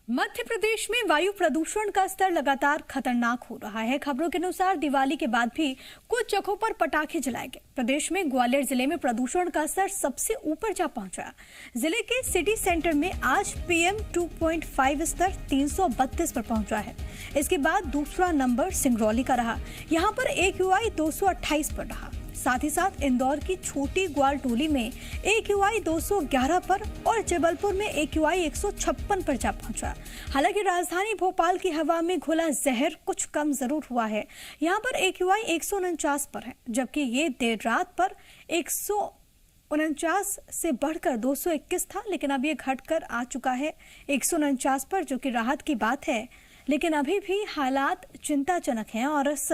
मध्य प्रदेश में वायु प्रदूषण का स्तर लगातार खतरनाक हो रहा है। खबरों के अनुसार दिवाली के बाद भी कुछ जगहों पर पटाखे जलाए गए। प्रदेश में ग्वालियर जिले में प्रदूषण का स्तर सबसे ऊपर जा पहुंचा। जिले के सिटी सेंटर में आज PM 2.5 स्तर 332 पर पहुंचा है। इसके बाद दूसरा नंबर सिंगरौली का रहा। यहाँ पर AQI 228 पर रहा। साथ ही साथ इंदौर की छोटी ग्वाल टोली में AQI 211 पर और जबलपुर में AQI 156 पर जा पहुंचा। हालांकि राजधानी भोपाल की हवा में घुला जहर कुछ कम जरूर हुआ है। यहाँ पर AQI 149 पर है, जबकि ये देर रात पर 149 से बढ़कर 221 था, लेकिन अब ये घटकर आ चुका है 149 पर, जो कि राहत की बात है। लेकिन अभी भी हालात चिंताजनक हैं और इस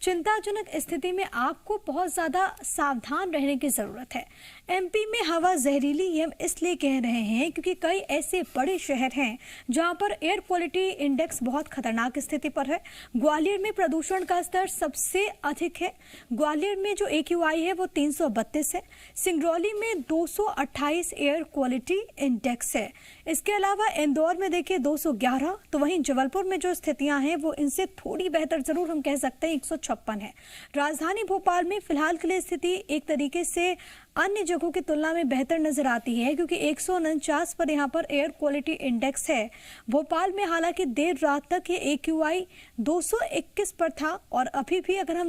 चिंताजनक स्थिति में आपको बहुत ज्यादा सावधान रहने की जरूरत है। MP में हवा जहरीली हम इसलिए कह रहे हैं क्योंकि कई ऐसे बड़े शहर हैं जहां पर एयर क्वालिटी इंडेक्स बहुत खतरनाक स्थिति पर है। ग्वालियर में प्रदूषण का स्तर सबसे अधिक है। ग्वालियर में जो AQI है वो 332 है। सिंगरौली में 228 एयर क्वालिटी इंडेक्स है। इसके अलावा इंदौर में देखिए 211, तो वहीं जबलपुर में जो स्थितियां हैं वो इनसे थोड़ी बेहतर जरूर हम कह सकते हैं, 156 है। राजधानी भोपाल में फिलहाल के लिए स्थिति एक तरीके से अन्य जगहों की तुलना में बेहतर नजर आती है, क्योंकि 149 पर यहाँ पर एयर क्वालिटी इंडेक्स है। भोपाल में हालांकि देर रात तक ये AQI 221 पर था और अभी भी अगर हम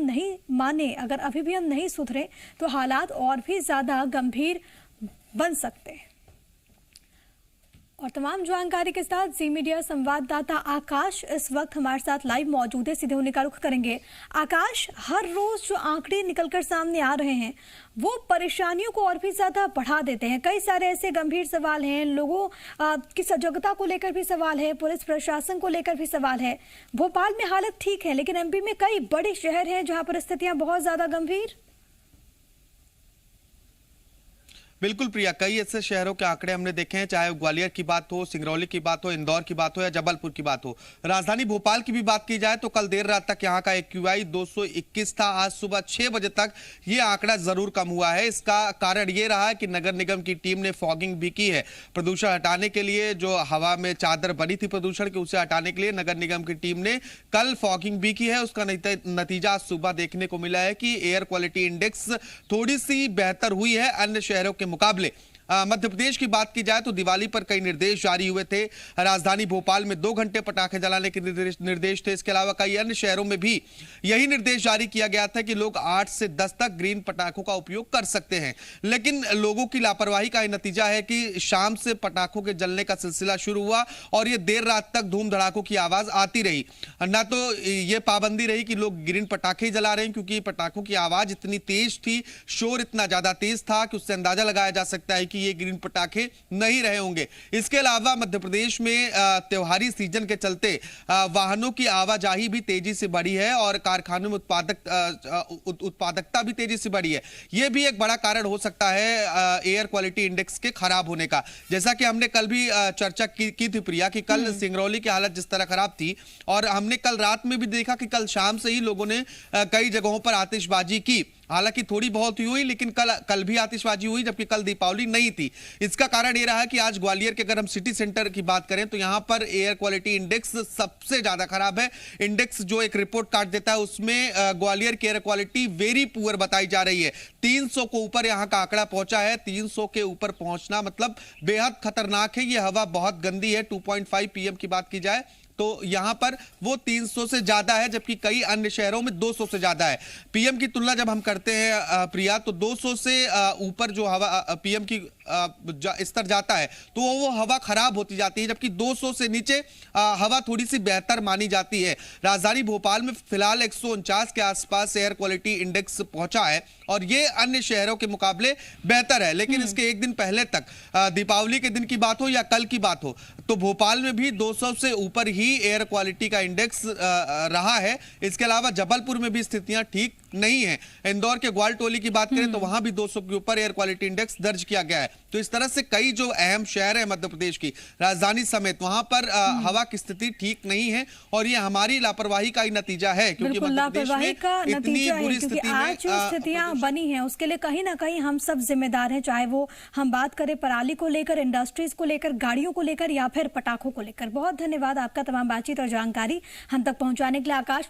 नहीं सुधरे तो हालात और भी ज्यादा गंभीर बन सकते हैं। और तमाम जानकारी के साथ जी मीडिया संवाददाता आकाश इस वक्त हमारे साथ लाइव मौजूद है। सीधे उन्हीं का रुख करेंगे। आकाश, हर रोज जो आंकड़े निकलकर सामने आ रहे हैं वो परेशानियों को और भी ज्यादा बढ़ा देते हैं। कई सारे ऐसे गंभीर सवाल हैं, लोगों की सजगता को लेकर भी सवाल है, पुलिस प्रशासन को लेकर भी सवाल है। भोपाल में हालत ठीक है, लेकिन MP में कई बड़े शहर हैं जहां पर स्थितियां बहुत ज्यादा गंभीर। बिल्कुल प्रिया, कई ऐसे शहरों के आंकड़े हमने देखे हैं, चाहे ग्वालियर की बात हो, सिंगरौली की बात हो, इंदौर की बात हो या जबलपुर की बात हो। राजधानी भोपाल की भी बात की जाए तो कल देर रात तक यहां का AQI 221 था। आज सुबह 6 बजे तक ये आंकड़ा जरूर कम हुआ है। इसका कारण ये रहा है कि नगर निगम की टीम ने फॉगिंग भी की है। प्रदूषण हटाने के लिए जो हवा में चादर बनी थी प्रदूषण की, उसे हटाने के लिए नगर निगम की टीम ने कल फॉगिंग भी की है। उसका नतीजा आज सुबह देखने को मिला है कि एयर क्वालिटी इंडेक्स थोड़ी सी बेहतर हुई है अन्य शहरों के मुकाबले। मध्य प्रदेश की बात की जाए तो दिवाली पर कई निर्देश जारी हुए थे। राजधानी भोपाल में 2 घंटे पटाखे जलाने के निर्देश थे। इसके अलावा कई अन्य शहरों में भी यही निर्देश जारी किया गया था कि लोग 8 से 10 तक ग्रीन पटाखों का उपयोग कर सकते हैं। लेकिन लोगों की लापरवाही का नतीजा है कि शाम से पटाखों के जलने का सिलसिला शुरू हुआ और ये देर रात तक धूम धड़ाकों की आवाज आती रही। ना तो ये पाबंदी रही कि लोग ग्रीन पटाखे जला रहे हैं, क्योंकि पटाखों की आवाज इतनी तेज थी, शोर इतना ज्यादा तेज था कि उससे अंदाजा लगाया जा सकता है कि ये ग्रीन पटाखे नहीं रहे होंगे। इसके अलावा मध्य प्रदेश में त्योहारी सीजन के चलते वाहनों की आवाजाही भी तेजी से बढ़ी है और कारखानों में उत्पादकता भी तेजी से बढ़ी है। यह भी एक बड़ा कारण हो सकता है एयर क्वालिटी इंडेक्स के खराब होने का। जैसा कि हमने कल भी चर्चा की थी प्रिया कि कल सिंगरौली की हालत जिस तरह खराब थी, और हमने कल रात में भी देखा कि कल शाम से ही लोगों ने कई जगहों पर आतिशबाजी की। हालांकि थोड़ी बहुत हुई, लेकिन कल भी आतिशबाजी हुई, जबकि कल दीपावली नहीं थी। इसका कारण यह रहा है कि आज ग्वालियर के अगर हम सिटी सेंटर की बात करें तो यहां पर एयर क्वालिटी इंडेक्स सबसे ज्यादा खराब है। इंडेक्स जो एक रिपोर्ट कार्ड देता है उसमें ग्वालियर की एयर क्वालिटी वेरी पुअर बताई जा रही है। 300 को ऊपर यहां का आंकड़ा पहुंचा है। 300 के ऊपर पहुंचना मतलब बेहद खतरनाक है। यह हवा बहुत गंदी है। 2.5 PM की बात की जाए तो यहां पर वो 300 से ज्यादा है, जबकि कई अन्य शहरों में 200 से ज्यादा है। PM की तुलना जब हम करते हैं प्रिया, तो 200 से ऊपर जो हवा PM की स्तर जाता है तो वो हवा खराब होती जाती है, जबकि 200 से नीचे हवा थोड़ी सी बेहतर मानी जाती है। राजधानी भोपाल में फिलहाल 149 के आसपास एयर क्वालिटी इंडेक्स पहुंचा है और ये अन्य शहरों के मुकाबले बेहतर है। लेकिन इसके एक दिन पहले तक, दीपावली के दिन की बात हो या कल की बात हो, तो भोपाल में भी 200 से ऊपर ही एयर क्वालिटी का इंडेक्स रहा है। इसके अलावा जबलपुर में भी स्थितियां ठीक नहीं है। इंदौर के ग्वालटोली की बात करें तो वहां भी 200 के ऊपर एयर क्वालिटी इंडेक्स दर्ज किया गया है। तो इस तरह से कई जो अहम शहर है मध्य प्रदेश की, राजधानी समेत, वहां पर हवा की स्थिति ठीक नहीं है और ये हमारी लापरवाही का ही नतीजा है, क्योंकि मध्य प्रदेश में इतनी बुरी स्थिति आज जो स्थितियां बनी हैं उसके लिए कहीं ना कहीं हम सब जिम्मेदार हैं, चाहे वो हम बात करें पराली को लेकर, इंडस्ट्रीज को लेकर, गाड़ियों को लेकर या फिर पटाखों को लेकर। बहुत धन्यवाद आपका तमाम बातचीत और जानकारी हम तक पहुंचाने के लिए आकाश।